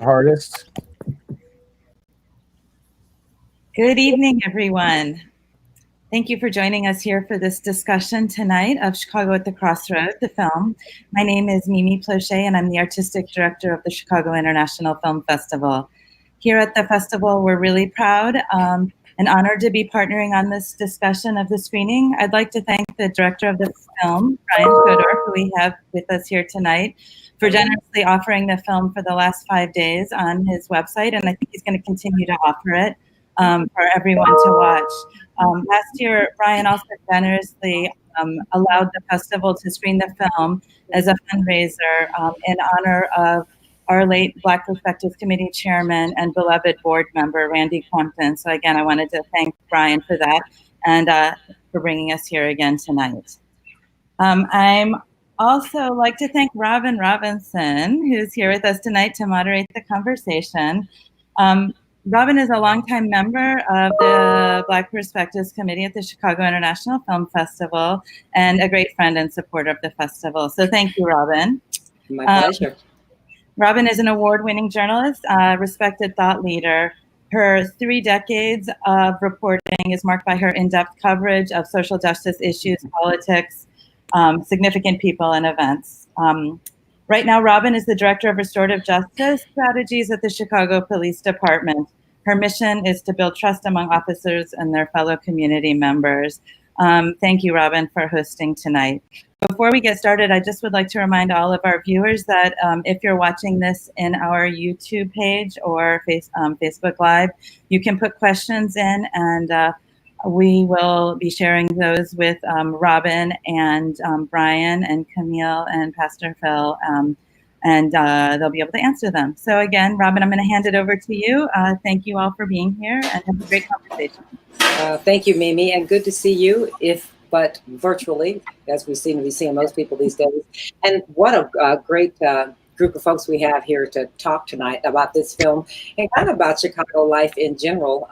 hardest. Good evening, everyone. Thank you for joining us here for this discussion tonight of Chicago at the Crossroad, the film. My name is Mimi Plochet, and I'm the artistic director of the Chicago International Film Festival. Here at the festival, we're really proud and honored to be partnering on this discussion of the screening. I'd like to thank the director of the film, Brian Fodor, who we have with us here tonight, for generously offering the film for the last 5 days on his website, and I think he's going to continue to offer it for everyone to watch. Last year, Brian also generously allowed the festival to screen the film as a fundraiser in honor of our late Black Perspectives Committee chairman and beloved board member, Randy Crumpton. So again, I wanted to thank Brian for that and for bringing us here again tonight. I'm also like to thank Robin Robinson, who's here with us tonight to moderate the conversation. Robin is a longtime member of the Black Perspectives Committee at the Chicago International Film Festival and a great friend and supporter of the festival. So thank you, Robin. My pleasure. Robin is an award-winning journalist, respected thought leader. Her 3 decades of reporting is marked by her in-depth coverage of social justice issues, politics, significant people, and events. Right now, Robin is the Director of Restorative Justice Strategies at the Chicago Police Department. Her mission is to build trust among officers and their fellow community members. Thank you, Robin, for hosting tonight. Before we get started, I just would like to remind all of our viewers that if you're watching this in our YouTube page or Facebook Live, you can put questions in and we will be sharing those with Robin and Brian and Camille and Pastor Phil, and they'll be able to answer them. So again, Robin, I'm going to hand it over to you. Thank you all for being here and have a great conversation. Thank you, Mimi, and good to see you, but virtually, as we seem to be seeing most people these days. And what a great group of folks we have here to talk tonight about this film and kind of about Chicago life in general.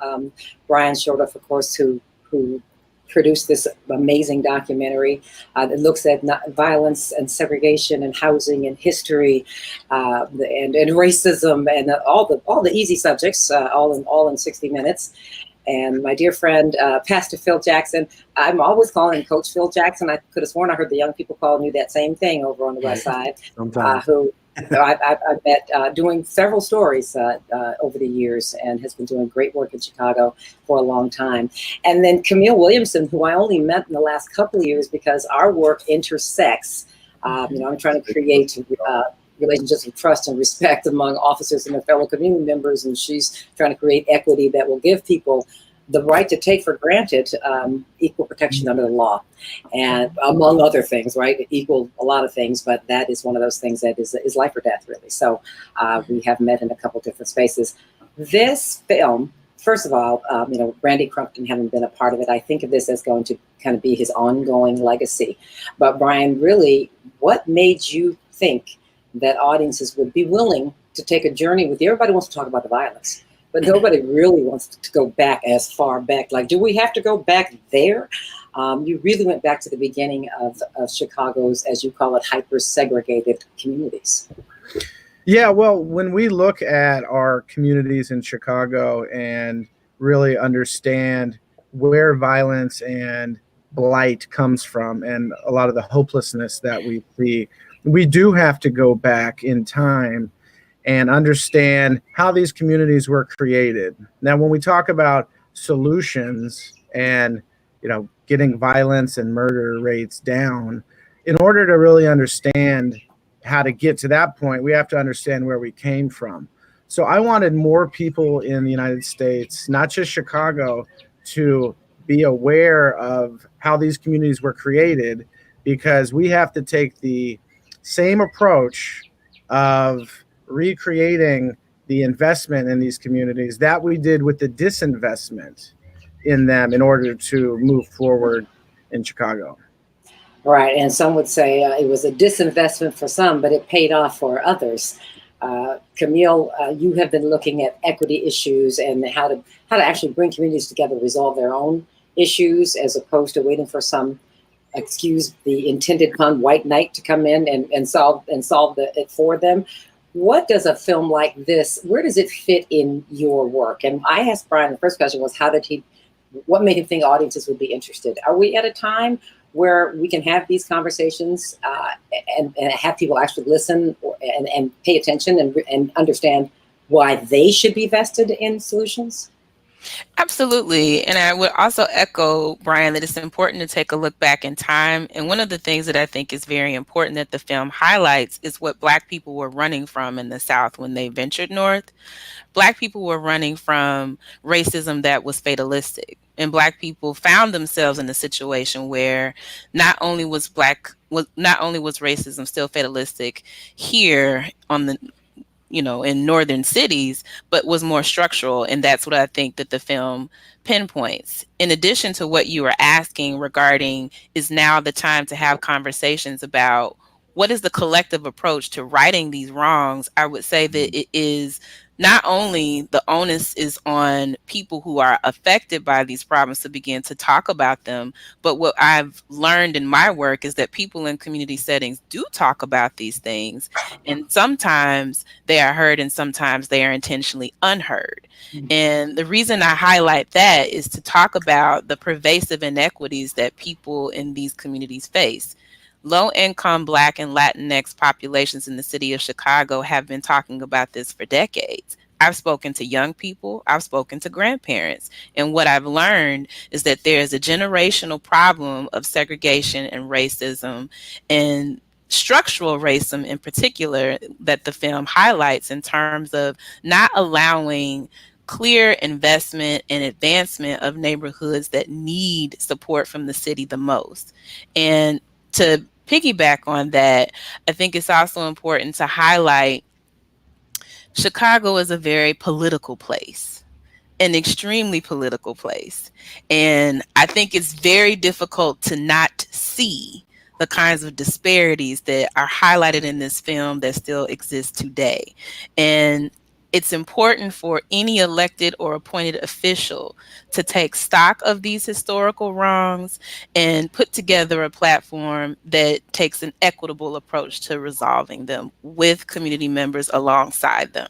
Brian Shortoff, of course, who produced this amazing documentary that looks at violence and segregation and housing and history and racism and all the easy subjects, all in 60 minutes. And my dear friend, Pastor Phil Jackson, I'm always calling him Coach Phil Jackson. I could have sworn I heard the young people calling you that same thing over on the West Side, who I've met doing several stories over the years and has been doing great work in Chicago for a long time. And then Camille Williamson, who I only met in the last couple of years because our work intersects. I'm trying to create relationships of trust and respect among officers and their fellow community members, and she's trying to create equity that will give people the right to take for granted equal protection under the law, and among other things, right? Equal a lot of things, but that is one of those things that is life or death, really. So we have met in a couple different spaces. This film, first of all, Randy Crumpton having been a part of it, I think of this as going to kind of be his ongoing legacy. But Brian, really, what made you think that audiences would be willing to take a journey with you? Everybody wants to talk about the violence, but nobody really wants to go back as far back. Like, do we have to go back there? You really went back to the beginning of Chicago's, as you call it, hyper-segregated communities. Yeah, well, when we look at our communities in Chicago and really understand where violence and blight comes from and a lot of the hopelessness that we see, we do have to go back in time and understand how these communities were created. Now, when we talk about solutions and, getting violence and murder rates down, in order to really understand how to get to that point, we have to understand where we came from. So I wanted more people in the United States, not just Chicago, to be aware of how these communities were created, because we have to take the same approach of recreating the investment in these communities that we did with the disinvestment in them in order to move forward in Chicago. Right, and some would say it was a disinvestment for some, but it paid off for others. Camille, you have been looking at equity issues and how to actually bring communities together, resolve their own issues, as opposed to waiting for some, excuse the intended pun, white knight to come in and solve it for them. What does a film like this, where does it fit in your work? And I asked Brian, the first question was, what made him think audiences would be interested? Are we at a time where we can have these conversations and have people actually listen and pay attention and understand why they should be vested in solutions? Absolutely. And I would also echo, Brian, that it's important to take a look back in time. And one of the things that I think is very important that the film highlights is what Black people were running from in the South when they ventured north. Black people were running from racism that was fatalistic. And Black people found themselves in a situation where not only was racism still fatalistic here on the in northern cities, but was more structural. And that's what I think that the film pinpoints. In addition to what you were asking regarding, is now the time to have conversations about what is the collective approach to righting these wrongs, I would say that it is not only the onus is on people who are affected by these problems to begin to talk about them, but what I've learned in my work is that people in community settings do talk about these things, and sometimes they are heard and sometimes they are intentionally unheard. And the reason I highlight that is to talk about the pervasive inequities that people in these communities face. Low-income Black and Latinx populations in the city of Chicago have been talking about this for decades. I've spoken to young people, I've spoken to grandparents, and what I've learned is that there is a generational problem of segregation and racism, and structural racism in particular, that the film highlights in terms of not allowing clear investment and advancement of neighborhoods that need support from the city the most. And to piggyback on that, I think it's also important to highlight Chicago is a very political place, an extremely political place. And I think it's very difficult to not see the kinds of disparities that are highlighted in this film that still exist today. And it's important for any elected or appointed official to take stock of these historical wrongs and put together a platform that takes an equitable approach to resolving them with community members alongside them.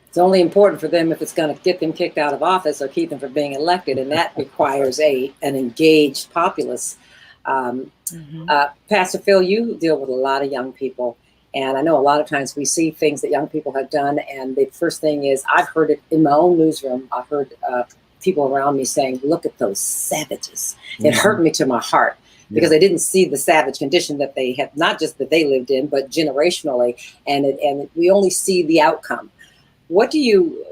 It's only important for them if it's going to get them kicked out of office or keep them from being elected, and that requires an engaged populace. Pastor Phil, you deal with a lot of young people, and I know a lot of times we see things that young people have done, and the first thing is, I've heard it in my own newsroom, I've heard people around me saying, look at those savages. It hurt me to my heart, because they didn't see the savage condition that they had, not just that they lived in, but generationally, and we only see the outcome. What do you,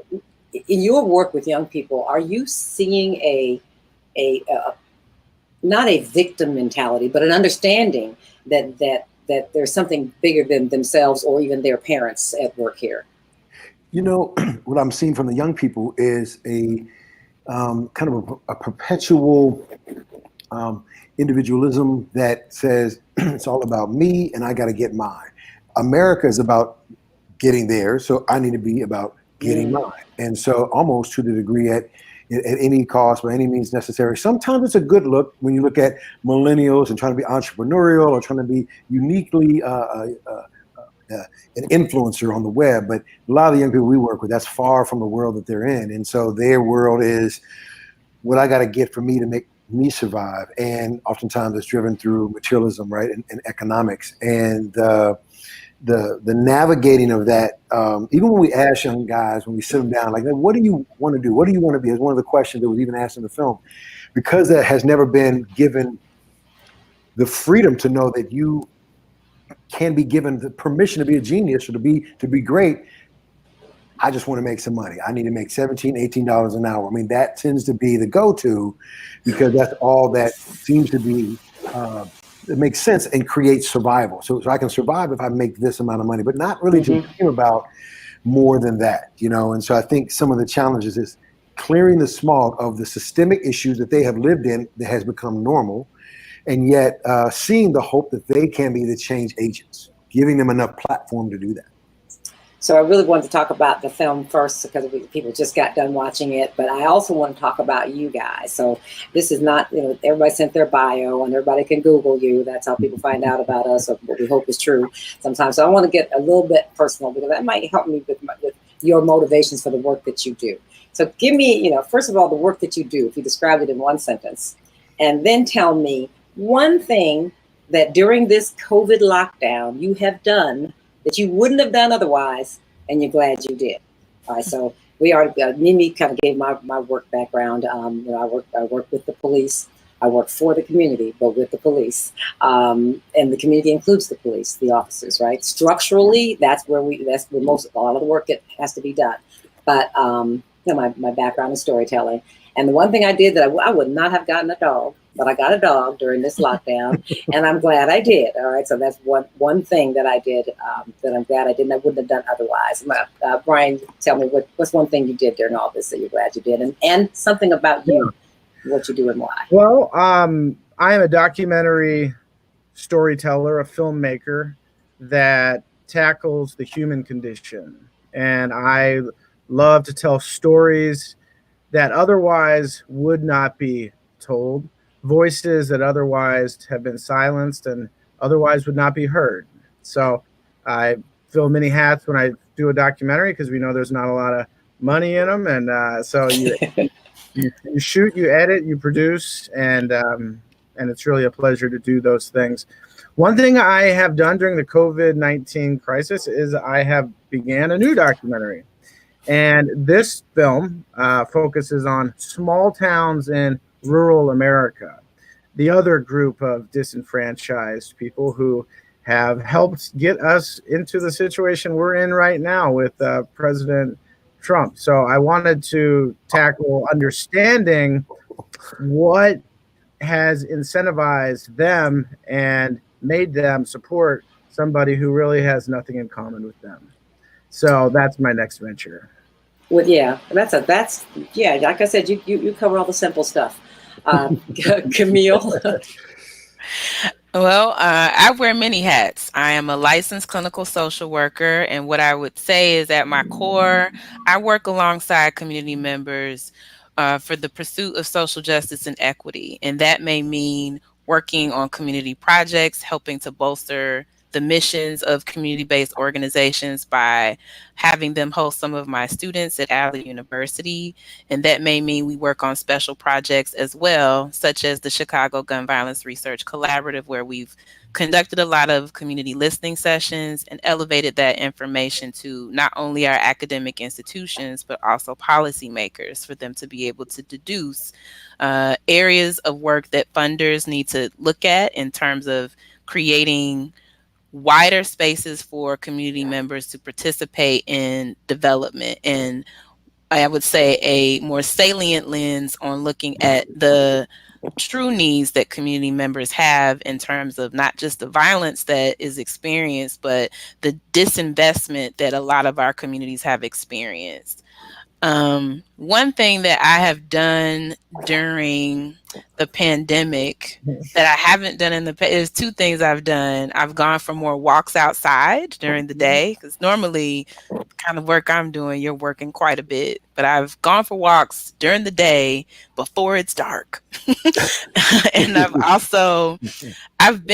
in your work with young people, are you seeing a not a victim mentality, but an understanding that there's something bigger than themselves or even their parents at work here? What I'm seeing from the young people is a kind of a perpetual individualism that says it's all about me and I got to get mine. America is about getting there, so I need to be about getting mine. And so almost to the degree at any cost, by any means necessary. Sometimes it's a good look when you look at millennials and trying to be entrepreneurial or trying to be uniquely an influencer on the web. But a lot of the young people we work with, that's far from the world that they're in. And so their world is what I got to get for me to make me survive. And oftentimes it's driven through materialism, right, and economics. And the navigating of that, even when we ask young guys, when we sit them down, like, what do you want to do? What do you want to be? Is one of the questions that was even asked in the film, because that has never been given the freedom to know that you can be given the permission to be a genius or to be great. I just want to make some money. I need to make $17, $18 an hour. I mean, that tends to be the go-to, because that's all that seems to be it makes sense and creates survival. So I can survive if I make this amount of money, but not really to dream about more than that, And so I think some of the challenges is clearing the smog of the systemic issues that they have lived in that has become normal, and yet seeing the hope that they can be the change agents, giving them enough platform to do that. So I really wanted to talk about the film first because people just got done watching it, but I also want to talk about you guys. So this is not, everybody sent their bio and everybody can Google you. That's how people find out about us, or what we hope is true sometimes. So I want to get a little bit personal because that might help me with your motivations for the work that you do. So give me, first of all, the work that you do, if you described it in one sentence, and then tell me one thing that during this COVID lockdown you have done that you wouldn't have done otherwise, and you're glad you did. All right, so we are, Mimi kind of gave my work background. I work with the police. I work for the community, but with the police. And the community includes the police, the officers, right? Structurally, that's where a lot of the work that has to be done. But my background is storytelling. And the one thing I did that I would not have gotten a dog, but I got a dog during this lockdown, and I'm glad I did. All right, so that's one thing that I did that I'm glad I didn't. I wouldn't have done otherwise. Brian, tell me what's one thing you did during all this that you're glad you did, and something about you, what you do and why. Well, I am a documentary storyteller, a filmmaker that tackles the human condition, and I love to tell stories that otherwise would not be told, voices that otherwise have been silenced and otherwise would not be heard. So I fill many hats when I do a documentary because we know there's not a lot of money in them. And so you shoot, you edit, you produce, and it's really a pleasure to do those things. One thing I have done during the COVID-19 crisis is I have began a new documentary. And this film focuses on small towns in rural America, the other group of disenfranchised people who have helped get us into the situation we're in right now with President Trump. So I wanted to tackle understanding what has incentivized them and made them support somebody who really has nothing in common with them. So that's my next venture. Well, yeah, that's like I said, you cover all the simple stuff. Camille. Well, I wear many hats. I am a licensed clinical social worker, and what I would say is at my core, I work alongside community members for the pursuit of social justice and equity. And that may mean working on community projects, helping to bolster the missions of community-based organizations by having them host some of my students at Alley University. And that may mean we work on special projects as well, such as the Chicago Gun Violence Research Collaborative, where we've conducted a lot of community listening sessions and elevated that information to not only our academic institutions, but also policymakers for them to be able to deduce areas of work that funders need to look at in terms of creating wider spaces for community members to participate in development, and I would say a more salient lens on looking at the true needs that community members have in terms of not just the violence that is experienced, but the disinvestment that a lot of our communities have experienced. One thing that I have done during the pandemic that I haven't done in the past, there's two things I've done. I've gone for more walks outside during the day, because normally the kind of work I'm doing, you're working quite a bit, but I've gone for walks during the day before it's dark. And I've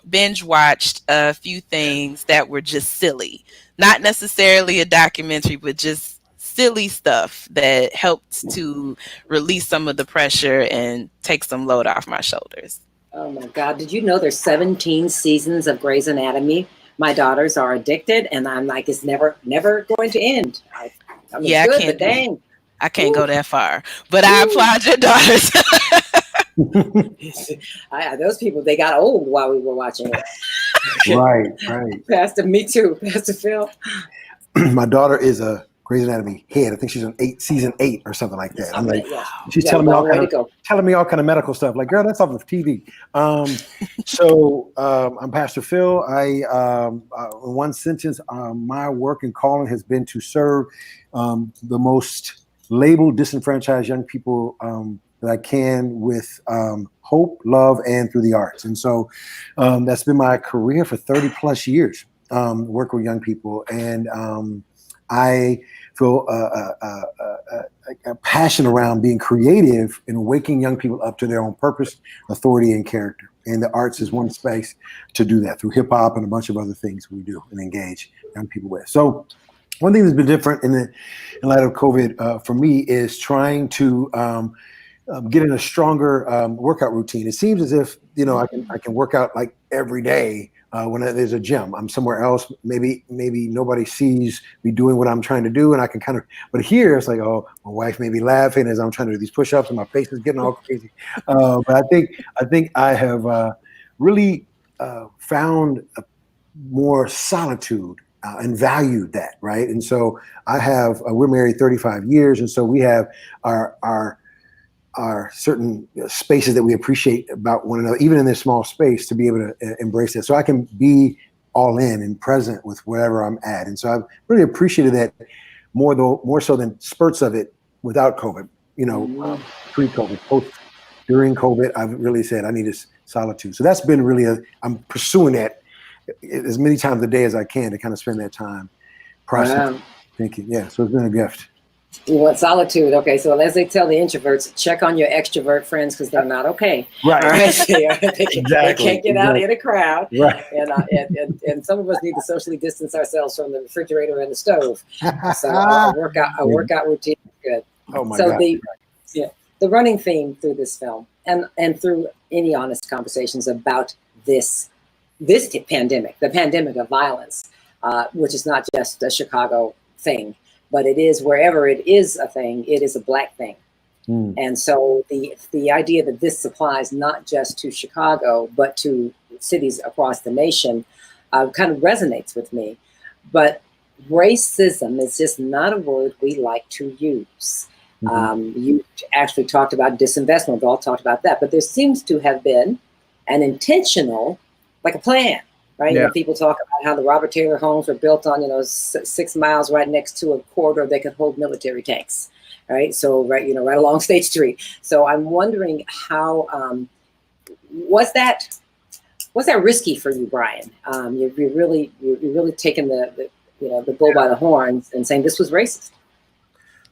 binge watched a few things that were just silly, not necessarily a documentary, but just silly stuff that helped to release some of the pressure and take some load off my shoulders. Oh my God. Did you know there's 17 seasons of Grey's Anatomy? My daughters are addicted, and I'm like, it's never going to end. I can't go that far, but I applaud your daughters. Those people, they got old while we were watching it. Right. Pastor, me too. Pastor Phil. My daughter is a Grey's Anatomy head. I think she's on season 8 or something like that. I'm like, she's telling me all kind of medical stuff. Like, girl, that's off of TV. So I'm Pastor Phil. In one sentence, my work and calling has been to serve the most labeled, disenfranchised young people that I can with hope, love, and through the arts. And so that's been my career for 30 plus years, work with young people. And I feel a passion around being creative and waking young people up to their own purpose, authority, and character. And the arts is one space to do that through hip hop and a bunch of other things we do and engage young people with. So one thing that's been different in light of COVID for me is trying to get in a stronger workout routine. It seems as if, I can work out like every day when there's a gym. I'm somewhere else. Maybe nobody sees me doing what I'm trying to do, and I can but here it's like, oh, my wife may be laughing as I'm trying to do these push-ups and my face is getting all crazy. But I think I have really found more solitude and valued that, right? And so I have, we're married 35 years, and so we have our certain spaces that we appreciate about one another, even in this small space, to be able to embrace that. So I can be all in and present with wherever I'm at. And so I've really appreciated that more so than spurts of it without COVID, pre-COVID, during COVID, I've really said I need this solitude. So that's been really, I'm pursuing that as many times a day as I can to kind of spend that time processing, thinking. Yeah, so it's been a gift. You want solitude. Okay, so as they tell the introverts, check on your extrovert friends because they're not okay. Right. They can't get out in a crowd. Right. And some of us need to socially distance ourselves from the refrigerator and the stove. So a workout routine is good. Oh my God. So the running theme through this film and through any honest conversations about this pandemic, the pandemic of violence, which is not just a Chicago thing, but it is wherever it is a thing, it is a Black thing. And so the idea that this applies not just to Chicago, but to cities across the nation kind of resonates with me. But racism is just not a word we like to use. You actually talked about disinvestment, we all talked about that, but there seems to have been an intentional, like a plan. Right? Yeah. People talk about how the Robert Taylor homes were built on, 6 miles right next to a corridor that could hold military tanks. Right. So, right along State Street. So I'm wondering how, was that risky for you, Brian? You're really taking the bull by the horns and saying this was racist.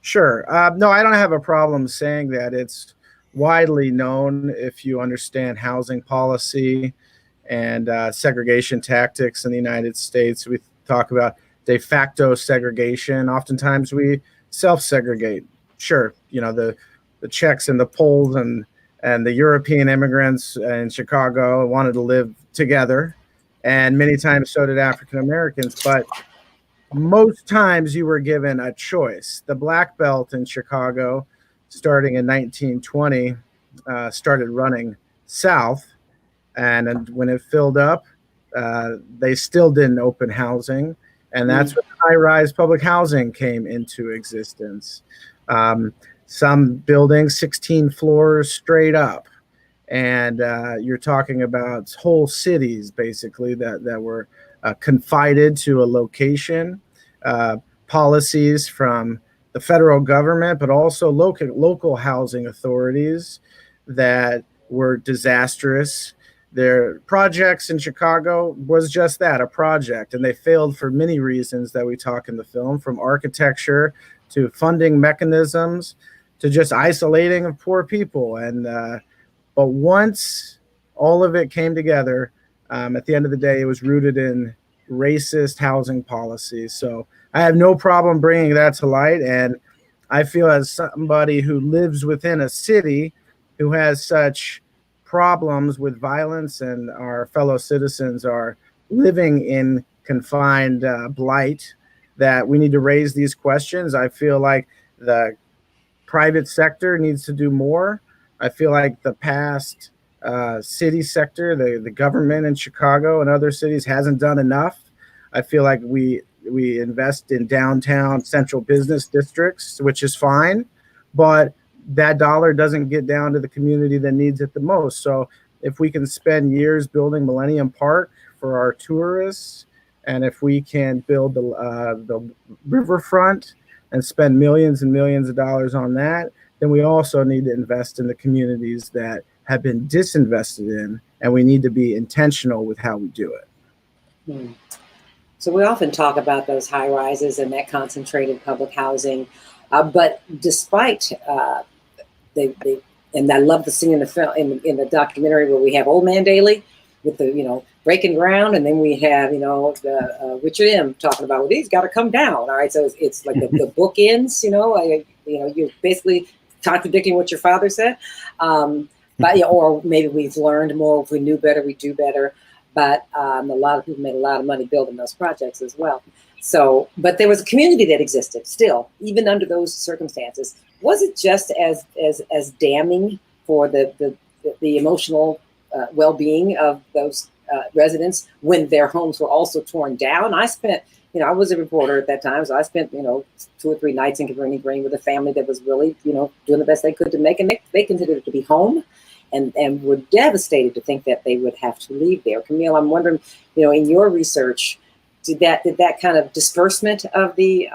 Sure. No, I don't have a problem saying that. It's widely known if you understand housing policy and segregation tactics in the United States. We talk about de facto segregation. Oftentimes we self-segregate. Sure, the Czechs and the Poles and the European immigrants in Chicago wanted to live together, and many times so did African Americans. But most times you were given a choice. The Black Belt in Chicago, starting in 1920, started running south. And when it filled up, they still didn't open housing. And that's when high-rise public housing came into existence. Some buildings, 16 floors straight up. And you're talking about whole cities, basically, that were confided to a location. Policies from the federal government, but also local housing authorities that were disastrous. Their projects in Chicago was just that, a project, and they failed for many reasons that we talk in the film, from architecture to funding mechanisms to just isolating of poor people. And but once all of it came together, at the end of the day, it was rooted in racist housing policies. So I have no problem bringing that to light, and I feel as somebody who lives within a city who has such problems with violence, and our fellow citizens are living in confined blight, that we need to raise these questions. I feel like the private sector needs to do more. I feel like the past city sector, the government in Chicago and other cities hasn't done enough. I feel like we invest in downtown central business districts, which is fine, but that dollar doesn't get down to the community that needs it the most. So if we can spend years building Millennium Park for our tourists, and if we can build the riverfront and spend millions and millions of dollars on that, then we also need to invest in the communities that have been disinvested in, and we need to be intentional with how we do it. So we often talk about those high rises and that concentrated public housing, but despite they and I love the scene in the film in the documentary where we have Old Man Daly with the breaking ground, and then we have the Richard M. talking about, well, these got to come down. All right, so it's like the book ends. You're basically contradicting what your father said, but or maybe we've learned more. If we knew better, we do better. But a lot of people made a lot of money building those projects as well. So, but there was a community that existed still, even under those circumstances. Was it just as damning for the emotional well-being of those residents when their homes were also torn down? I spent, I was a reporter at that time, so I spent, 2 or 3 nights in Cabrini Green with a family that was really, doing the best they could to make, and they considered it to be home. And were devastated to think that they would have to leave there. Camille, I'm wondering, in your research, did that kind of disbursement of the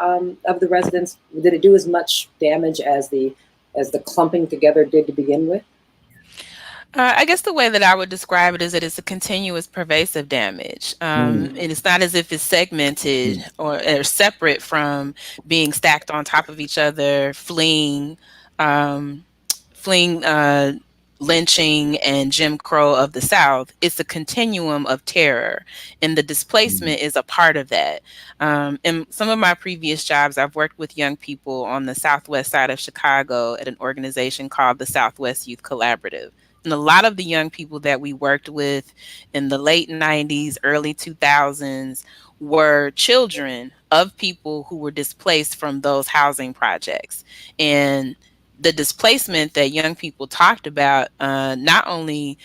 residents, did it do as much damage as the clumping together did to begin with? I guess the way that I would describe it is that it's a continuous, pervasive damage. And it's not as if it's segmented or separate from being stacked on top of each other, fleeing lynching and Jim Crow of the South. It's a continuum of terror, and the displacement is a part of that. In some of my previous jobs, I've worked with young people on the southwest side of Chicago at an organization called the Southwest Youth Collaborative. And a lot of the young people that we worked with in the late 90s, early 2000s were children of people who were displaced from those housing projects. And the displacement that young people talked about not only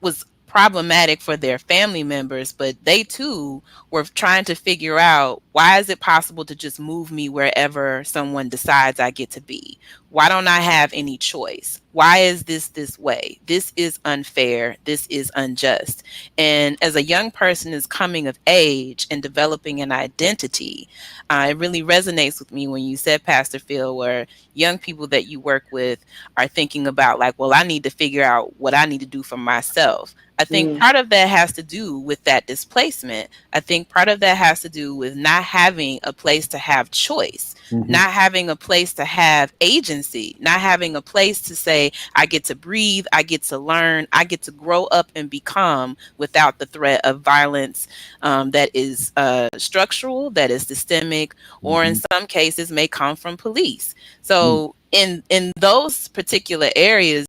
was problematic for their family members, but they too were trying to figure out, why is it possible to just move me wherever someone decides I get to be? Why don't I have any choice? Why is this way? This is unfair. This is unjust. And as a young person is coming of age and developing an identity, it really resonates with me when you said, Pastor Phil, where young people that you work with are thinking about like, well, I need to figure out what I need to do for myself. I think part of that has to do with that displacement. I think part of that has to do with not having a place to have choice, not having a place to have agency, not having a place to say, I get to breathe, I get to learn, I get to grow up and become without the threat of violence that is structural, that is systemic, or in some cases may come from police. So in those particular areas,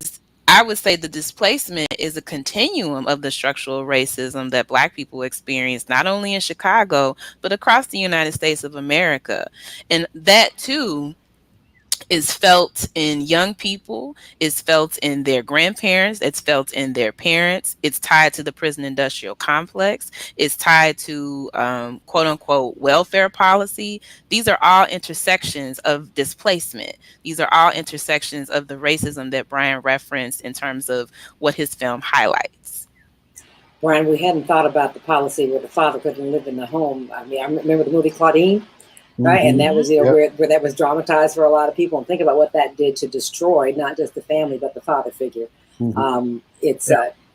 I would say the displacement is a continuum of the structural racism that Black people experience, not only in Chicago, but across the United States of America. And that too is felt in young people, is felt in their grandparents, it's felt in their parents, it's tied to the prison industrial complex, it's tied to quote unquote welfare policy. These are all intersections of displacement. These are all intersections of the racism that Brian referenced in terms of what his film highlights. Brian, we hadn't thought about the policy where the father couldn't live in the home. I mean, I remember the movie Claudine. Right. And that was, where that was dramatized for a lot of people. And think about what that did to destroy not just the family, but the father figure.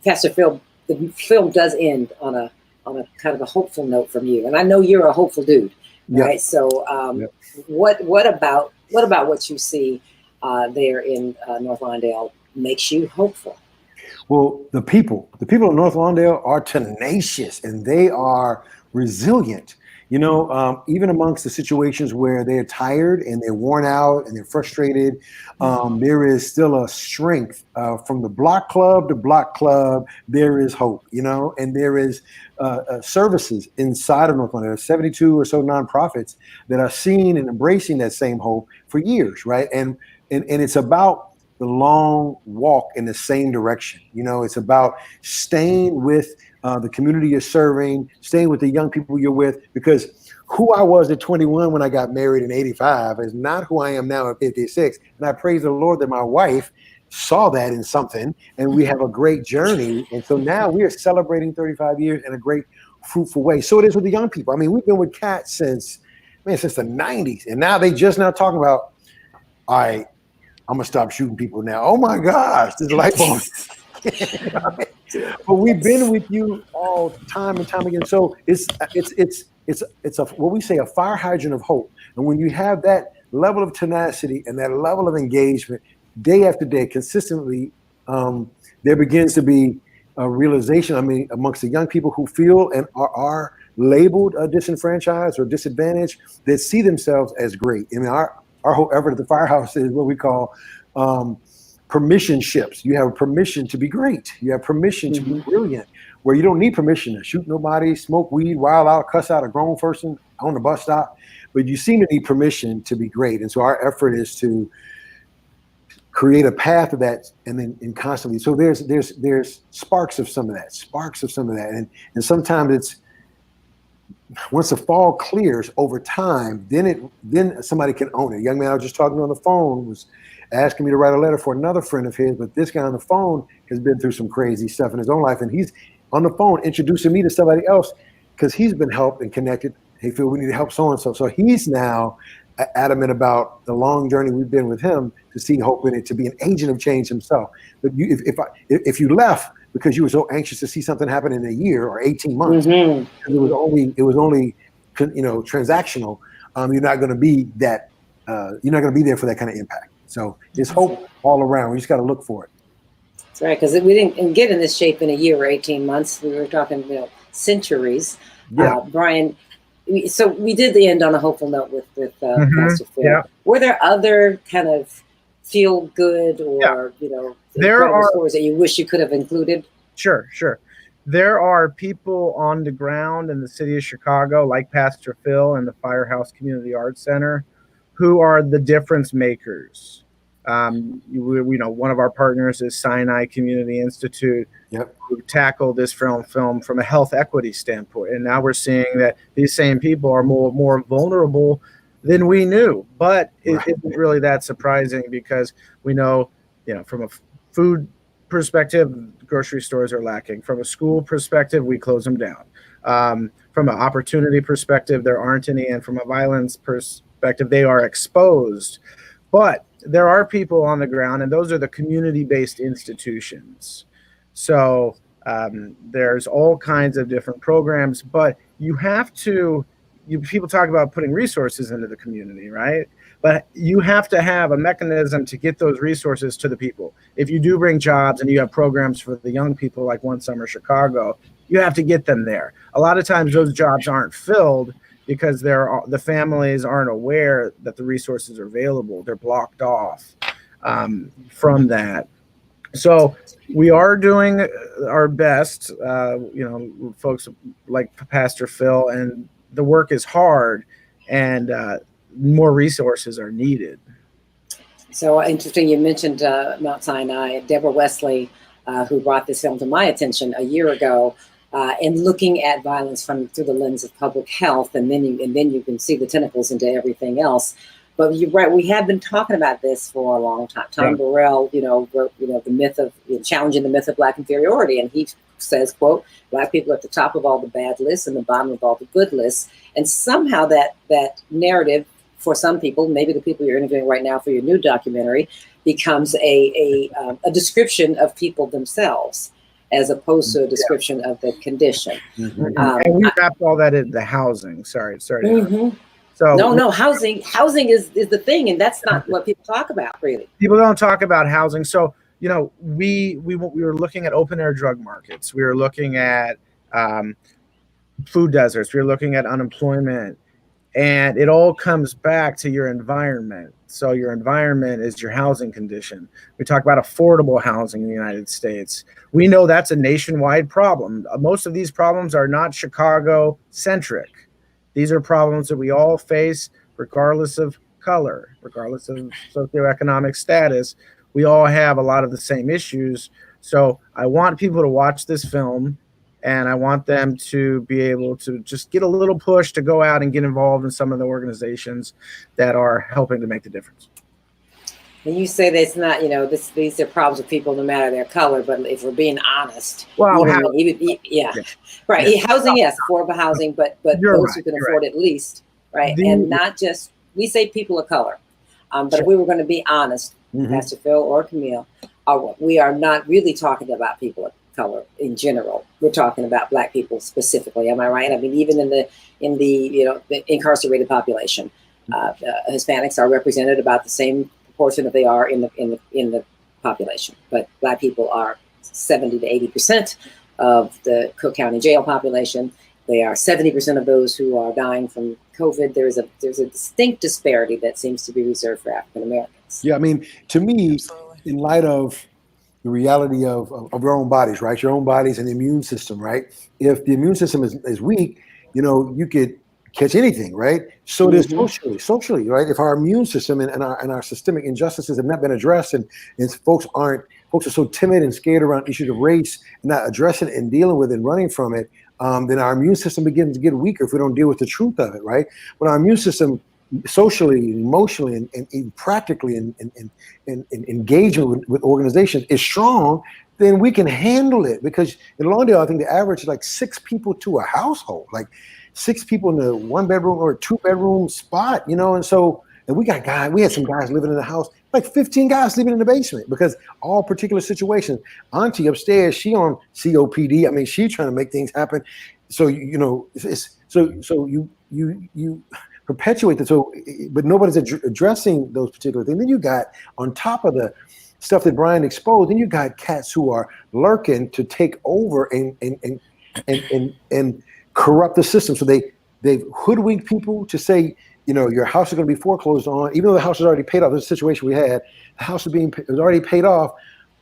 Pastor Phil, the film does end on a kind of a hopeful note from you. And I know you're a hopeful dude. Right. So what about what you see there in North Lawndale makes you hopeful? Well, the people of North Lawndale are tenacious and they are resilient. Even amongst the situations where they're tired and they're worn out and they're frustrated, there is still a strength from the block club to block club. There is hope, and there is services inside of North Lawndale. There are 72 or so nonprofits that are seeing and embracing that same hope for years, right? And it's about the long walk in the same direction. It's about staying with the community you're serving, staying with the young people you're with, because who I was at 21 when I got married in 85 is not who I am now at 56. And I praise the Lord that my wife saw that in something, and we have a great journey. And so now we are celebrating 35 years in a great, fruitful way. So it is with the young people. I mean, we've been with cats since the 90s. And now they just now talking about, all right, I'm going to stop shooting people now. Oh my gosh, this light bulb. But we've been with you all time and time again. So it's a what we say a fire hydrant of hope. And when you have that level of tenacity and that level of engagement, day after day, consistently, there begins to be a realization. I mean, amongst the young people who feel and are labeled disenfranchised or disadvantaged, that see themselves as great. I mean, our whole effort at the Firehouse is what we call permission ships. You have permission to be great. You have permission to be brilliant, where you don't need permission to shoot nobody, smoke weed, wild out, cuss out a grown person on the bus stop, but you seem to need permission to be great. And so our effort is to create a path of that, and constantly. So there's sparks of some of that, and sometimes it's, once the fog clears over time, then somebody can own it. A young man I was just talking to on the phone was asking me to write a letter for another friend of his, but this guy on the phone has been through some crazy stuff in his own life, and he's on the phone introducing me to somebody else because he's been helped and connected. Hey, Phil, we need to help so and so. So he's now adamant about the long journey we've been with him to see hope in it, to be an agent of change himself. But if you left because you were so anxious to see something happen in a year or 18 months, it was only transactional. You're not going to be that. You're not going to be there for that kind of impact. So there's hope all around. We just got to look for it. That's right, because we didn't get in this shape in a year or 18 months. We were talking, centuries. Yeah. Brian, so we did the end on a hopeful note with Pastor Phil. Yeah. Were there other kind of feel good or there are stories that you wish you could have included? Sure. There are people on the ground in the city of Chicago, like Pastor Phil and the Firehouse Community Arts Center, who are the difference makers. One of our partners is Sinai Community Institute, who tackled this film from a health equity standpoint. And now we're seeing that these same people are more vulnerable than we knew. But it isn't really that surprising, because we know, from a food perspective, grocery stores are lacking. From a school perspective, we close them down. From an opportunity perspective, there aren't any. And from a violence perspective, they are exposed. But there are people on the ground, and those are the community-based institutions. So there's all kinds of different programs, but you have to, people talk about putting resources into the community, right? But you have to have a mechanism to get those resources to the people. If you do bring jobs and you have programs for the young people like One Summer Chicago, you have to get them there. A lot of times those jobs aren't filled because the families aren't aware that the resources are available. They're blocked off from that. So we are doing our best, folks like Pastor Phil, and the work is hard, and more resources are needed. So interesting, you mentioned Mount Sinai. Deborah Wesley, who brought this film to my attention a year ago, and looking at violence through the lens of public health, and then you can see the tentacles into everything else. But you're right, we have been talking about this for a long time. Tom Burrell, wrote, the myth of challenging the myth of Black inferiority, and he says, quote, Black people are at the top of all the bad lists and the bottom of all the good lists. And somehow that narrative, for some people, maybe the people you're interviewing right now for your new documentary, becomes a description of people themselves, as opposed to a description of the condition. And we wrapped all that into housing. Sorry. So no, housing is the thing, and that's not what people talk about, really. People don't talk about housing. So we were looking at open air drug markets. We were looking at food deserts. We were looking at unemployment, and it all comes back to your environment. So your environment is your housing condition. We talk about affordable housing in the United States. We know that's a nationwide problem. Most of these problems are not Chicago centric. These are problems that we all face, regardless of color, regardless of socioeconomic status. We all have a lot of the same issues. So I want people to watch this film, and I want them to be able to just get a little push to go out and get involved in some of the organizations that are helping to make the difference. And you say that it's not, these are problems with people no matter their color, but if we're being honest, well, right. Housing, yes, affordable housing, but those who can afford it least, right? And not just, we say people of color, but if we were going to be honest, Pastor Phil or Camille, we are not really talking about people of color in general. We're talking about Black people specifically. Am I right? I mean, even in the the incarcerated population, Hispanics are represented about the same proportion that they are in the population, but Black people are 70 to 80% of the Cook County jail population. They are 70% of those who are dying from COVID. There's a distinct disparity that seems to be reserved for African Americans. Yeah, I mean, to me, in light of the reality of your own bodies, right? Your own bodies and the immune system, right? If the immune system is weak, you could catch anything, right? So it is socially, right? If our immune system and our systemic injustices have not been addressed, and folks are so timid and scared around issues of race, and not addressing it and dealing with it and running from it, then our immune system begins to get weaker if we don't deal with the truth of it, right? When our immune system socially, emotionally, and practically, and engagement with organizations is strong, then we can handle it. Because in Lawndale, I think the average is like 6 people to a household, like 6 people in a 1-bedroom or a 2-bedroom spot, and we had some guys living in the house, like 15 guys living in the basement, because all particular situations. Auntie upstairs, she on COPD. I mean, she's trying to make things happen. So you perpetuate that. So, but nobody's addressing those particular things. Then you got, on top of the stuff that Brian exposed, then you got cats who are lurking to take over and corrupt the system. So they've hoodwinked people to say, your house is going to be foreclosed on, even though the house is already paid off. There's a situation we had, the house was already paid off,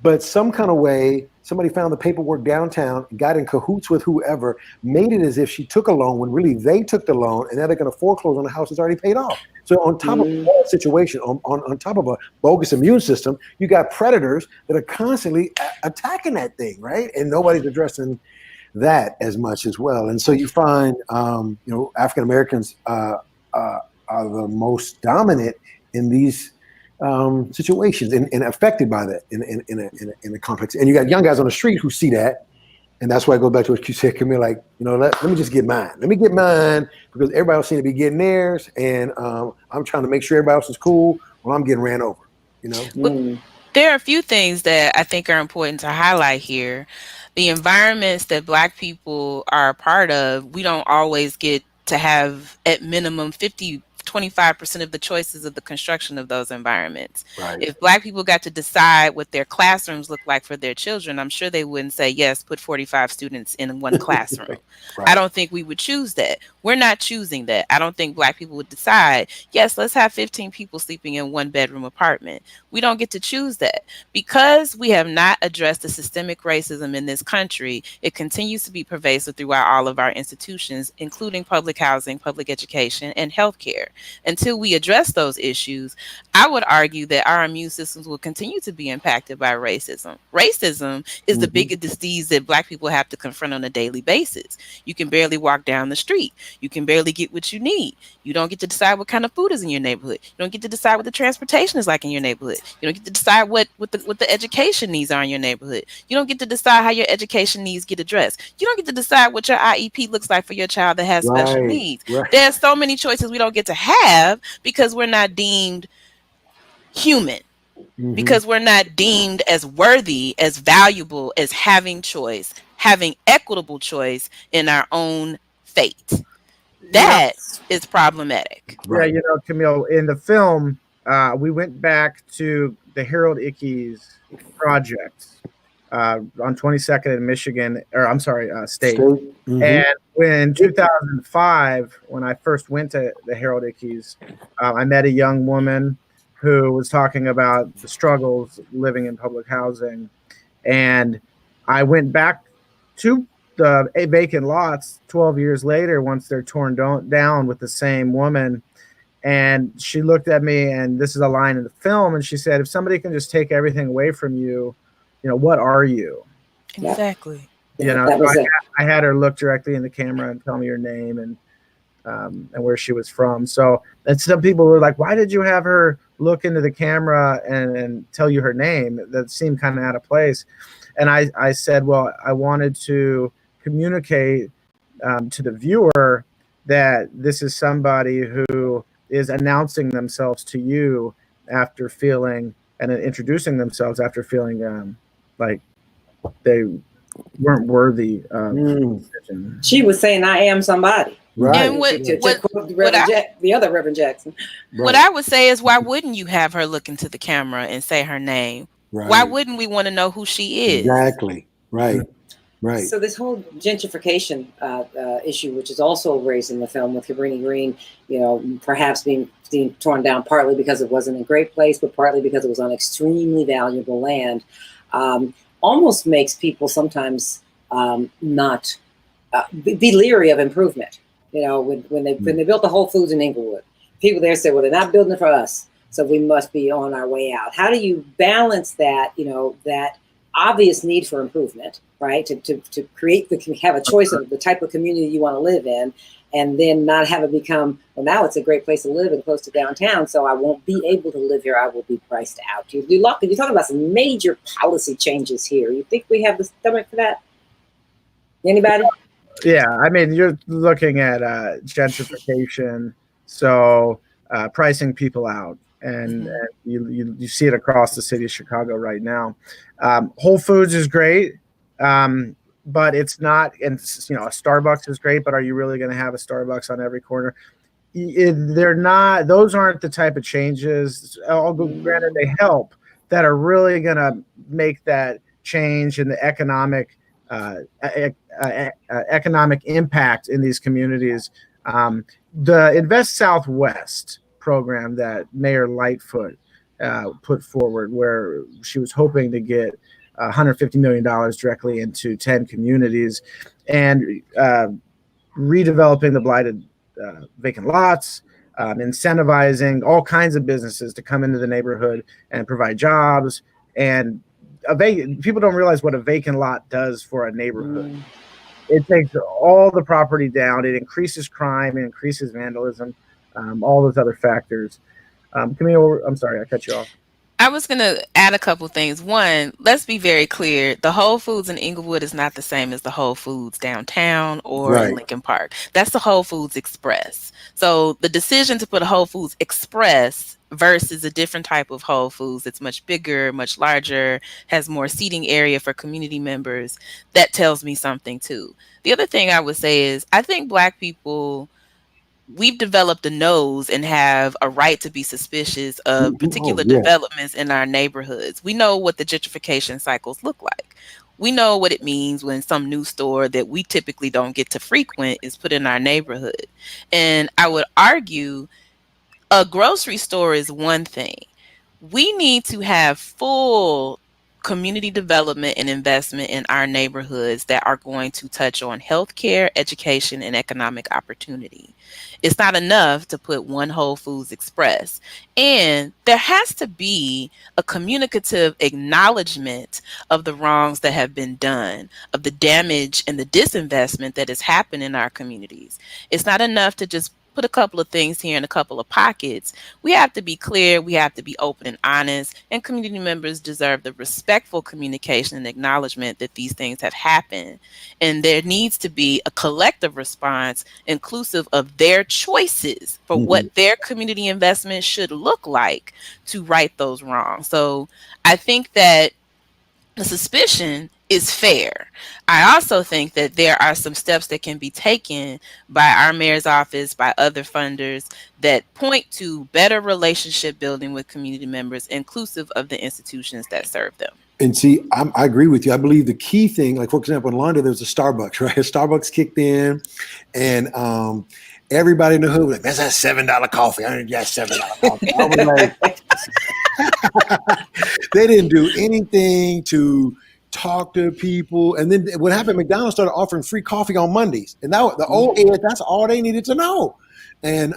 but some kind of way, somebody found the paperwork downtown, got in cahoots with whoever, made it as if she took a loan when really they took the loan, and now they're going to foreclose on the house that's already paid off. So on top of that situation, on top of a bogus immune system, you got predators that are constantly attacking that thing, right? And nobody's addressing that as much as well. And so you find, African Americans are the most dominant in these situations and affected by that in a complex. And you got young guys on the street who see that, and that's why I go back to what you said, Camille. Like, let me just get mine. Let me get mine, because everybody else seems to be getting theirs, and I'm trying to make sure everybody else is cool while I'm getting ran over. Well, there are a few things that I think are important to highlight here. The environments that Black people are a part of, we don't always get to have, at minimum, 25% of the choices of the construction of those environments. Right. If Black people got to decide what their classrooms look like for their children, I'm sure they wouldn't say, yes, put 45 students in one classroom. Right. I don't think we would choose that. We're not choosing that. I don't think Black people would decide, yes, let's have 15 people sleeping in 1-bedroom apartment. We don't get to choose that. Because we have not addressed the systemic racism in this country, it continues to be pervasive throughout all of our institutions, including public housing, public education, and healthcare. Until we address those issues, I would argue that our immune systems will continue to be impacted by racism. Racism is the biggest disease that Black people have to confront on a daily basis. You can barely walk down the street. You can barely get what you need. You don't get to decide what kind of food is in your neighborhood. You don't get to decide what the transportation is like in your neighborhood. You don't get to decide what the education needs are in your neighborhood. You don't get to decide how your education needs get addressed. You don't get to decide what your IEP looks like for your child that has special needs. Right. There's so many choices we don't get to have because we're not deemed human, because we're not deemed as worthy, as valuable, as having choice, having equitable choice in our own fate. That is problematic. Right. Yeah, Camille, in the film, we went back to the Harold Ickes project on 22nd in Michigan, or I'm sorry, State. And in 2005, when I first went to the Harold Ickes, I met a young woman who was talking about the struggles living in public housing. And I went back to the vacant lots 12 years later, once they're torn down, with the same woman. And she looked at me, and this is a line in the film, and she said, if somebody can just take everything away from you, what are you? Exactly. I had her look directly in the camera and tell me her name and where she was from. So, and some people were like, why did you have her look into the camera and tell you her name? That seemed kind of out of place. And I said, well, I wanted to communicate to the viewer that this is somebody who is announcing themselves to you after feeling, and introducing themselves after feeling like they weren't worthy of decision. She was saying, "I am somebody." Right. And To quote the other Reverend Jackson. What I would say is, why wouldn't you have her look into the camera and say her name? Right. Why wouldn't we want to know who she is? Exactly. Right. Right. So this whole gentrification issue, which is also raised in the film with Cabrini Green, perhaps being torn down partly because it wasn't a great place, but partly because it was on extremely valuable land, almost makes people sometimes not be leery of improvement. When they built the Whole Foods in Inglewood, people there said, "Well, they're not building it for us, so we must be on our way out." How do you balance that? That obvious need for improvement, right? To have a choice of the type of community you want to live in, and then not have it become, well, now it's a great place to live and close to downtown, so I won't be able to live here. I will be priced out. You're talking about some major policy changes here. You think we have the stomach for that? Anybody? Yeah, I mean, you're looking at gentrification, so pricing people out, and you see it across the city of Chicago right now. Whole Foods is great, but it's not. And a Starbucks is great, but are you really going to have a Starbucks on every corner? They're not. Those aren't the type of changes. Granted, they help, that are really going to make that change in the economic impact in these communities. The Invest Southwest program that Mayor Lightfoot put forward, where she was hoping to get $150 million directly into 10 communities and redeveloping the blighted vacant lots, incentivizing all kinds of businesses to come into the neighborhood and provide jobs. And people don't realize what a vacant lot does for a neighborhood. It takes all the property down. It increases crime. It increases vandalism. All those other factors. Camille, I'm sorry, I cut you off. I was going to add a couple things. One, let's be very clear. The Whole Foods in Inglewood is not the same as the Whole Foods downtown or in Lincoln Park. That's the Whole Foods Express. So the decision to put a Whole Foods Express versus a different type of Whole Foods that's much bigger, much larger, has more seating area for community members, that tells me something too. The other thing I would say is, I think Black people, we've developed a nose and have a right to be suspicious of particular developments in our neighborhoods. We know what the gentrification cycles look like. We know what it means when some new store that we typically don't get to frequent is put in our neighborhood. And I would argue a grocery store is one thing. We need to have full community development and investment in our neighborhoods that are going to touch on healthcare, education, and economic opportunity. It's not enough to put one Whole Foods Express. And there has to be a communicative acknowledgement of the wrongs that have been done, of the damage and the disinvestment that has happened in our communities. It's not enough to just put a couple of things here in a couple of pockets. We have to be clear. We have to be open and honest. And community members deserve the respectful communication and acknowledgement that these things have happened. And there needs to be a collective response inclusive of their choices for what their community investment should look like to right those wrongs. So I think that the suspicion is fair. I also think that there are some steps that can be taken by our mayor's office, by other funders, that point to better relationship building with community members, inclusive of the institutions that serve them. And see, I agree with you. I believe the key thing, like for example, in London, there was a Starbucks, right? A Starbucks kicked in, and everybody in the hood was like, "That's that $7 coffee. I didn't get $7 coffee." I was like, they didn't do anything to talk to people. And then what happened? McDonald's started offering free coffee on Mondays, and that the old heads, that's all they needed to know. And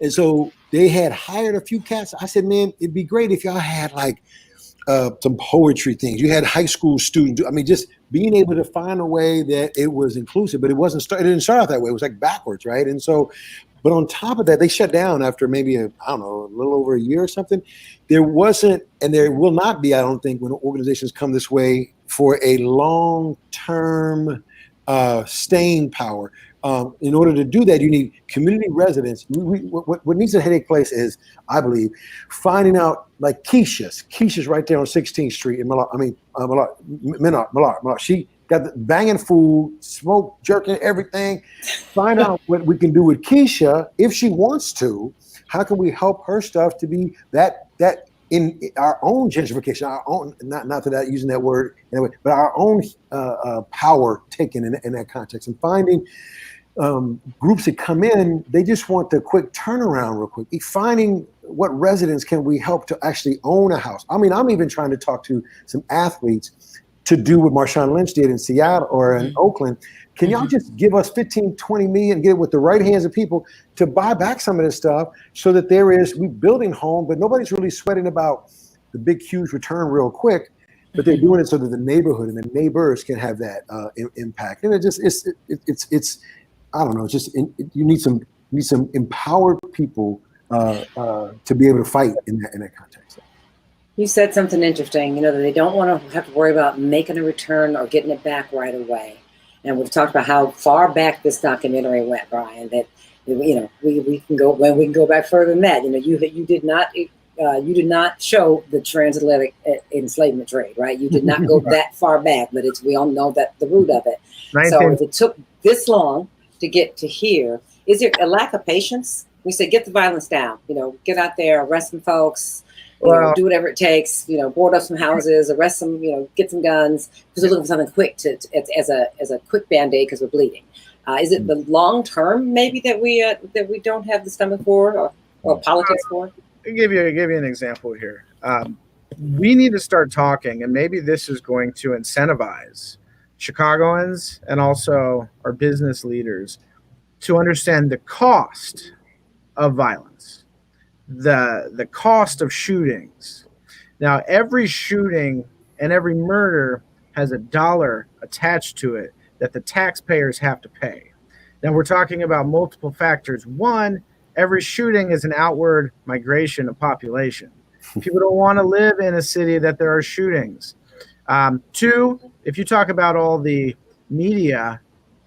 so they had hired a few cats. I said, man, it'd be great if y'all had like some poetry things. You had high school students. I mean, just being able to find a way that it was inclusive, but it didn't start out that way. It was like backwards, right? And so, but on top of that, they shut down after maybe a little over a year or something. There wasn't, and there will not be, I don't think, when organizations come this way, for a long-term staying power. In order to do that, you need community residents. What needs to take place is, I believe, finding out, like Keisha's right there on 16th Street in Millard. She got the banging food, smoke, jerking, everything. Find out what we can do with Keisha if she wants to. How can we help her stuff to be that in our own gentrification, our own, not that using that word anyway, but our own power taken in that context, and finding groups that come in, they just want the quick turnaround real quick. Finding what residents can we help to actually own a house. I mean, I'm even trying to talk to some athletes to do what Marshawn Lynch did in Seattle or in Oakland. Can y'all just give us 15, 20 million, get it with the right hands of people to buy back some of this stuff so that we're building home, but nobody's really sweating about the big, huge return real quick, but they're doing it so that the neighborhood and the neighbors can have that impact. And it's I don't know, you need some empowered people to be able to fight in that context. You said something interesting, that they don't want to have to worry about making a return or getting it back right away. And we've talked about how far back this documentary went, Brian, that, we can go back further than that. You did not show the transatlantic enslavement trade, right? You did not go that far back, but we all know that the root of it. So if it took this long to get to here, is there a lack of patience? We say, get the violence down, get out there, arrest some folks, do whatever it takes, board up some houses, arrest some, get some guns, because we're looking for something quick as a quick Band-Aid because we're bleeding. Is it the long term maybe that we don't have the stomach for or politics for? I'll give you an example here. We need to start talking, and maybe this is going to incentivize Chicagoans and also our business leaders to understand the cost of violence, the cost of shootings. Now, every shooting and every murder has a dollar attached to it that the taxpayers have to pay. Now, we're talking about multiple factors. One, every shooting is an outward migration of population. People don't want to live in a city that there are shootings. Two, if you talk about all the media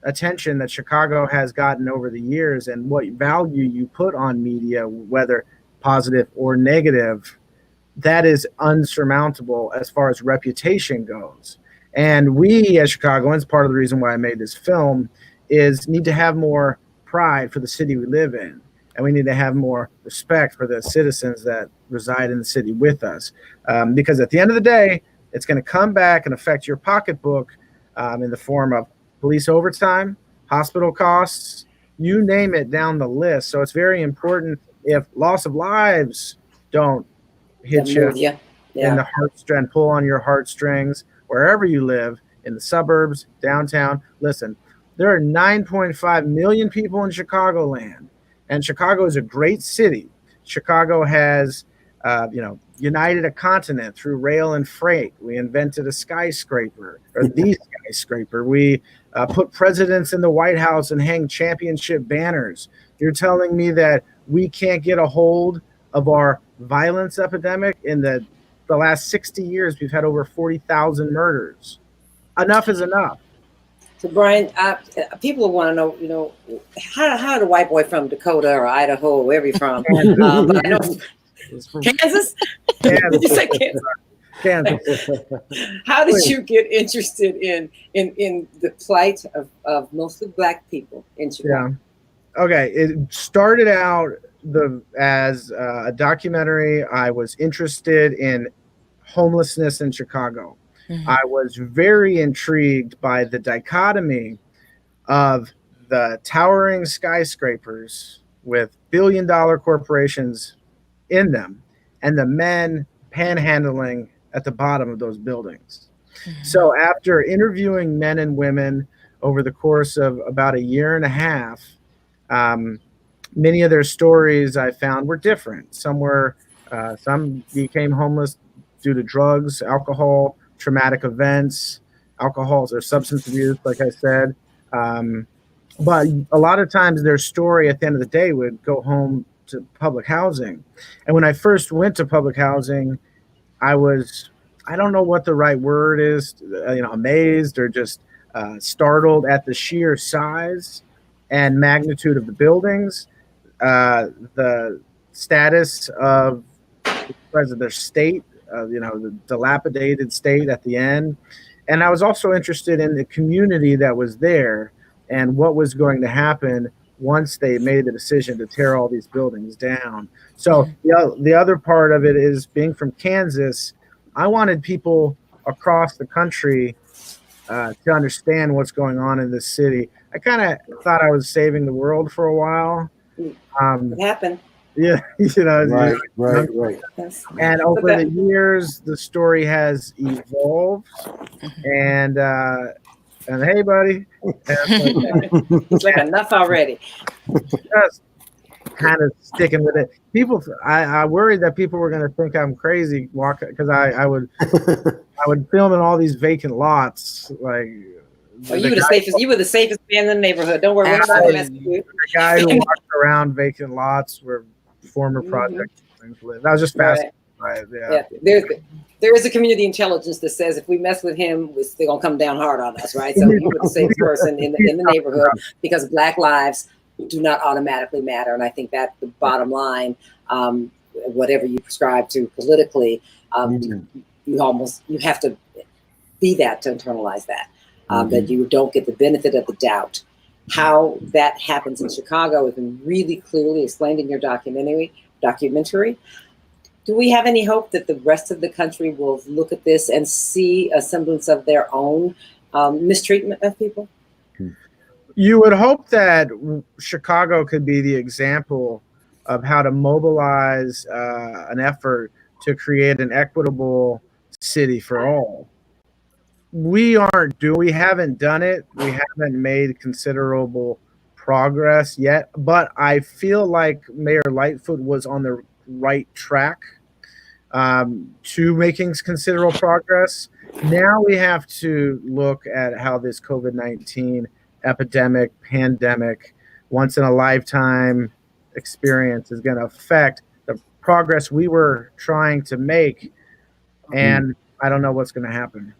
attention that Chicago has gotten over the years and what value you put on media, whether positive or negative, that is unsurmountable as far as reputation goes. And we as Chicagoans, part of the reason why I made this film, is need to have more pride for the city we live in. And we need to have more respect for the citizens that reside in the city with us. Because at the end of the day, it's going to come back and affect your pocketbook in the form of police overtime, hospital costs, you name it down the list. So it's very important if loss of lives don't hit you in the heartstring, pull on your heartstrings, wherever you live, in the suburbs, downtown. Listen, there are 9.5 million people in Chicagoland, and Chicago is a great city. Chicago has, united a continent through rail and freight. We invented a skyscraper, or the skyscraper. We put presidents in the White House and hang championship banners. You're telling me that we can't get a hold of our violence epidemic? In the last 60 years, we've had over 40,000 murders. Enough is enough. So, Brian, people want to know, how did a white boy from Dakota or Idaho, or wherever you're from, but I know Kansas? Did you say Kansas? Kansas. How did you get interested in the plight of mostly Black people in Chicago? Yeah. Okay. It started out as a documentary. I was interested in homelessness in Chicago. Mm-hmm. I was very intrigued by the dichotomy of the towering skyscrapers with billion-dollar corporations in them and the men panhandling at the bottom of those buildings. Mm-hmm. So after interviewing men and women over the course of about a year and a half, many of their stories I found were different. Some became homeless due to drugs, alcohol, traumatic events, alcohol or substance abuse, like I said. But a lot of times their story at the end of the day would go home to public housing. And when I first went to public housing, I don't know what the right word is, amazed or just startled at the sheer size and magnitude of the buildings, the status of their state, the dilapidated state at the end, And I was also interested in the community that was there and what was going to happen once they made the decision to tear all these buildings down. So the other part of it is being from Kansas, I wanted people across the country to understand what's going on in this city. I kind of thought I was saving the world for a while. It happened. Yeah, Right. Yes. And over the years, the story has evolved. And hey, buddy, It's like enough already. just kind of sticking with it. People, I worried that people were going to think I'm crazy because I would film in all these vacant lots. Like, Oh, you were the safest man in the neighborhood. Don't worry, we're not going to mess with you. The guy who walked around vacant lots where former project things live. That was just fascinating. Right. Yeah. There is a community intelligence that says if we mess with him, they're gonna come down hard on us, right? So you were the safest person in the neighborhood because Black lives do not automatically matter, and I think that's the bottom line. Whatever you prescribe to politically, you have to be that to internalize that. That you don't get the benefit of the doubt. How that happens in Chicago has been really clearly explained in your documentary. Do we have any hope that the rest of the country will look at this and see a semblance of their own mistreatment of people? You would hope that Chicago could be the example of how to mobilize an effort to create an equitable city for all. We haven't done it. We haven't made considerable progress yet, but I feel like Mayor Lightfoot was on the right track to making considerable progress. Now we have to look at how this COVID-19 pandemic, once in a lifetime experience, is going to affect the progress we were trying to make. And I don't know what's going to happen.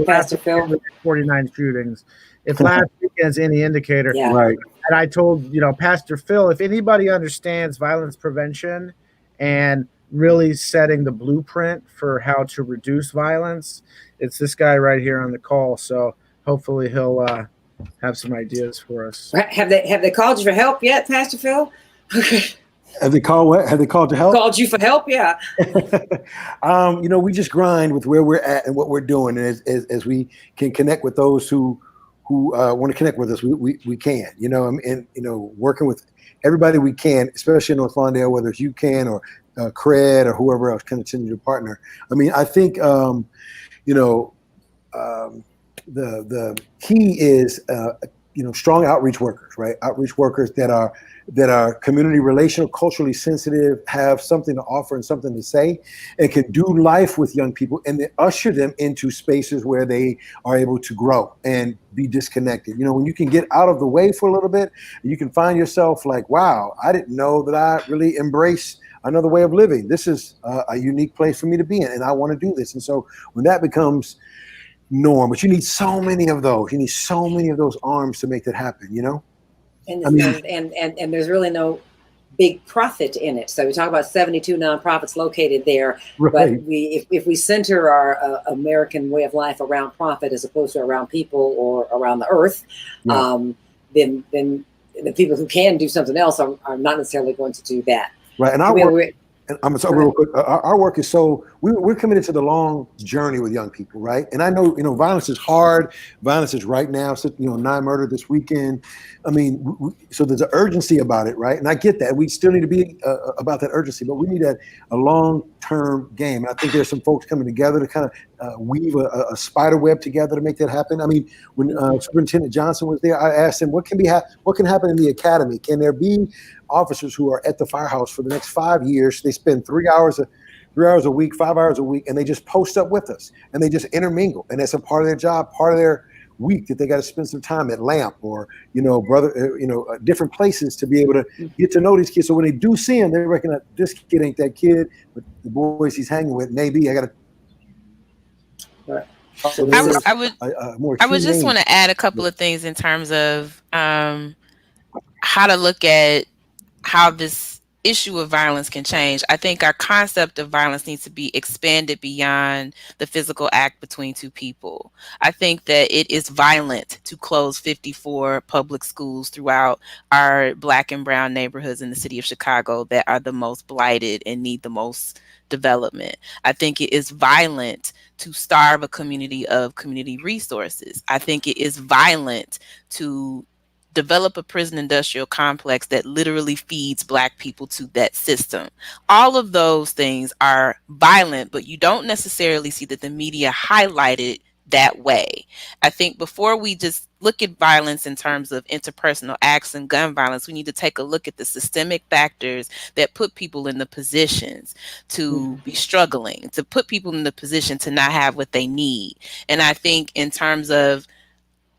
Pastor Phil, 49 shootings. If last weekend's any indicator, Right. And I told Pastor Phil, if anybody understands violence prevention and really setting the blueprint for how to reduce violence, it's this guy right here on the call. So hopefully he'll have some ideas for us. have they called you for help yet, Pastor Phil? Have they called what? Have they called to help? Called you for help? Yeah. We just grind with where we're at and what we're doing, and as we can connect with those who want to connect with us, we can. And working with everybody we can, especially in North Lawndale, whether it's UCAN or CRED or whoever else can continue to partner. I mean, I think the key is strong outreach workers, right? Outreach workers that are community relational, culturally sensitive, have something to offer and something to say, and can do life with young people and then usher them into spaces where they are able to grow and be disconnected. When you can get out of the way for a little bit, you can find yourself like, wow, I didn't know that I really embrace another way of living. This is a unique place for me to be in, and I want to do this. And so when that becomes norm, but you need so many of those. You need so many of those arms to make that happen, And there's really no big profit in it. So we talk about 72 nonprofits located there, right. But if we center our American way of life around profit as opposed to around people or around the earth, then the people who can do something else are not necessarily going to do that. Right, and I'm sorry, real quick. Our work is we're committed to the long journey with young people, right? And I know violence is hard. Violence is right now. 9 murder this weekend. I mean, so there's an urgency about it, right? And I get that. We still need to be about that urgency, but we need a long-term game. And I think there's some folks coming together to kind of weave a spider web together to make that happen. I mean, when Superintendent Johnson was there, I asked him, what can happen in the academy? Can there be officers who are at the firehouse for the next 5 years? They spend 3 hours a week, 5 hours a week, and they just post up with us and they just intermingle. And that's a part of their job, part of their week that they got to spend some time at LAMP or, different places to be able to get to know these kids. So when they do see them, they recognize this kid ain't that kid, but the boys he's hanging with, maybe I got to. Right. So I would just want to add a couple of things in terms of how to look at how this issue of violence can change. I think our concept of violence needs to be expanded beyond the physical act between two people. I think that it is violent to close 54 public schools throughout our Black and brown neighborhoods in the city of Chicago that are the most blighted and need the most development. I think it is violent to starve a community of community resources. I think it is violent to develop a prison industrial complex that literally feeds Black people to that system. All of those things are violent, but you don't necessarily see that the media highlighted that way. I think before we just look at violence in terms of interpersonal acts and gun violence, we need to take a look at the systemic factors that put people in the positions to be struggling, to put people in the position to not have what they need. And I think in terms of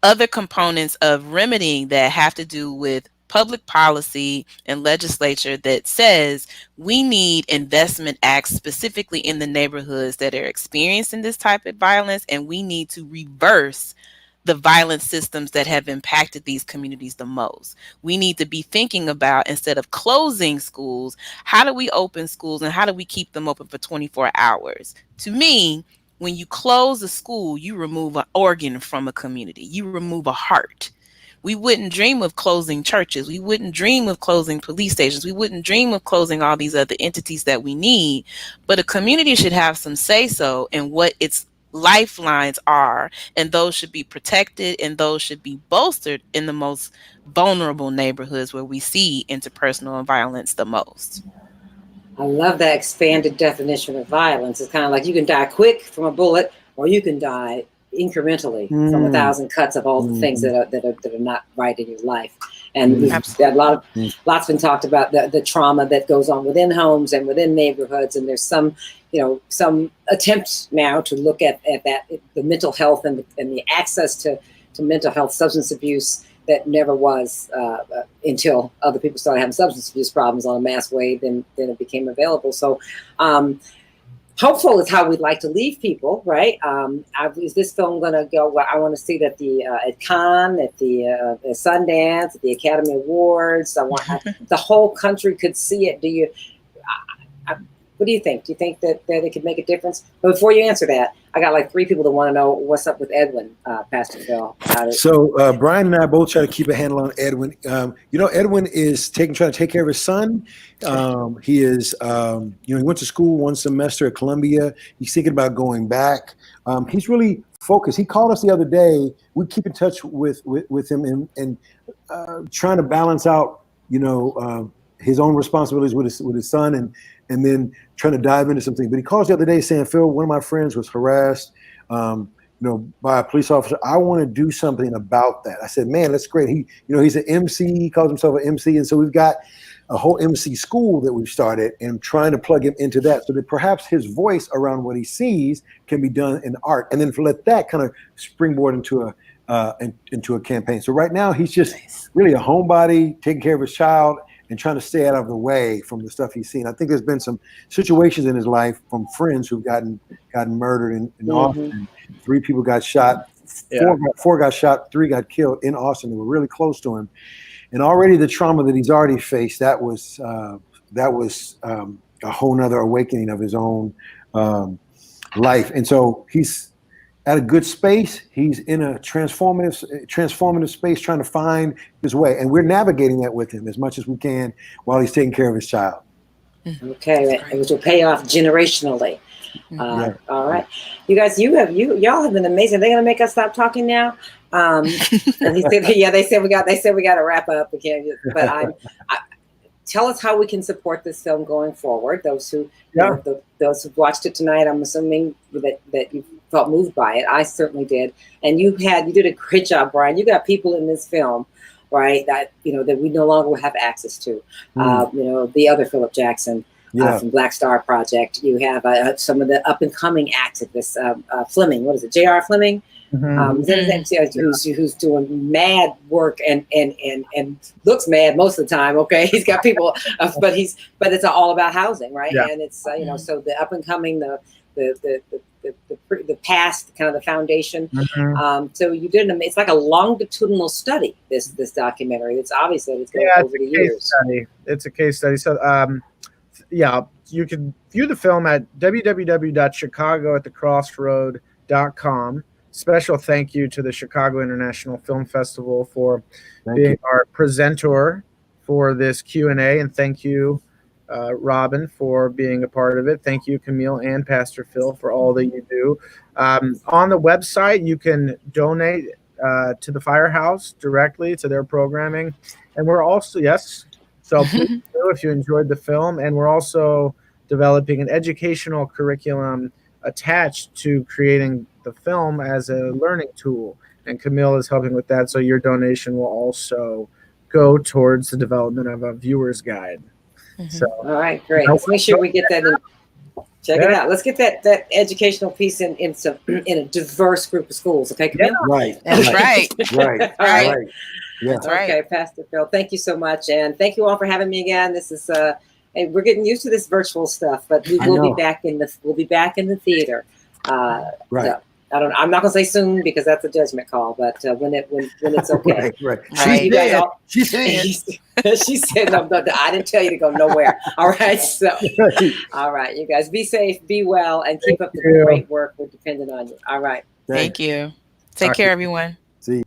other components of remedying that have to do with public policy and legislature that says we need investment acts specifically in the neighborhoods that are experiencing this type of violence, and we need to reverse the violent systems that have impacted these communities the most. We need to be thinking about, instead of closing schools, how do we open schools and how do we keep them open for 24 hours? To me, when you close a school, you remove an organ from a community. You remove a heart. We wouldn't dream of closing churches. We wouldn't dream of closing police stations. We wouldn't dream of closing all these other entities that we need. But a community should have some say-so in what its lifelines are, and those should be protected and those should be bolstered in the most vulnerable neighborhoods where we see interpersonal violence the most. I love that expanded definition of violence. It's kind of like you can die quick from a bullet, or you can die incrementally from 1,000 cuts of all the things that are not right in your life. And lots been talked about the trauma that goes on within homes and within neighborhoods. And there's some attempts now to look at that, the mental health and the access to mental health, substance abuse, that never was until other people started having substance abuse problems on a mass way, then it became available. So hopeful is how we'd like to leave people, right? Is this film going to go? Well, I want to see that at Cannes, at the Sundance, at the Academy Awards. I want the whole country could see it. What do you think? Do you think that it could make a difference? But before you answer that, I got like 3 people that want to know what's up with Edwin, Pastor Phil. So Brian and I both try to keep a handle on Edwin. Edwin is trying to take care of his son. He is, he went to school 1 semester at Columbia. He's thinking about going back. He's really focused. He called us the other day. We keep in touch with him and trying to balance out, his own responsibilities with his son and then trying to dive into something. But he called us the other day saying, Phil, one of my friends was harassed, by a police officer. I want to do something about that. I said, man, that's great. He's an MC. He calls himself an MC. And so we've got a whole MC school that we've started and trying to plug him into that so that perhaps his voice around what he sees can be done in art. And then let that kind of springboard into a campaign. So right now he's just really a homebody, taking care of his child and trying to stay out of the way from the stuff he's seen. I think there's been some situations in his life from friends who've gotten murdered in Austin. 3 people got shot, 4 got shot, 3 got killed in Austin. They were really close to him. And already the trauma that he's already faced, that was a whole nother awakening of his own life. And so he's at a good space. He's in a transformative space, trying to find his way. And we're navigating that with him as much as we can while he's taking care of his child. Okay, which will pay off generationally. All right, you guys, y'all have been amazing. They're gonna make us stop talking now. And he said, they said we got to wrap up again. But tell us how we can support this film going forward. Those who those who've watched it tonight, I'm assuming that you felt moved by it. I certainly did. And you did a great job, Brian. You got people in this film, right, that that we no longer will have access to. The other Philip Jackson from Black Star Project. You have some of the up and coming activists. Fleming, what is it? J.R. Fleming. Who's doing mad work and looks mad most of the time. Okay, he's got people, but it's all about housing, right? And it's so the up and coming, the the past, kind of the foundation. Mhm. So you did it's like a longitudinal study. This documentary. It's obvious that it's going over the years. Study. It's a case study. So yeah, you can view the film at www.chicagoatthecrossroad.com. Special thank you to the Chicago International Film Festival for being our presenter for this Q&A, and thank you, Robin, for being a part of it. Thank you, Camille and Pastor Phil, for all that you do. On the website, you can donate to the Firehouse directly to their programming, and we're also so please do if you enjoyed the film, and we're also developing an educational curriculum attached to creating the film as a learning tool, and Camille is helping with that. So your donation will also go towards the development of a viewer's guide. So, all right, great. Let's make sure we get that in. Check it out. Let's get that educational piece in a diverse group of schools. Okay, Camille? Right. That's right. Right. All right. Right. Yeah. That's Okay, right. Pastor Phil, thank you so much, and thank you all for having me again. This is hey, we're getting used to this virtual stuff, but we will be back in the theater. Right. So, I'm not gonna say soon because that's a judgment call, but when it's okay. Right. Right. You guys all, She said. she said no, I didn't tell you to go nowhere. All right, so all right, you guys be safe, be well, and keep up the great work. We're dependent on you. All right. Thank you. Take care, everyone. See you.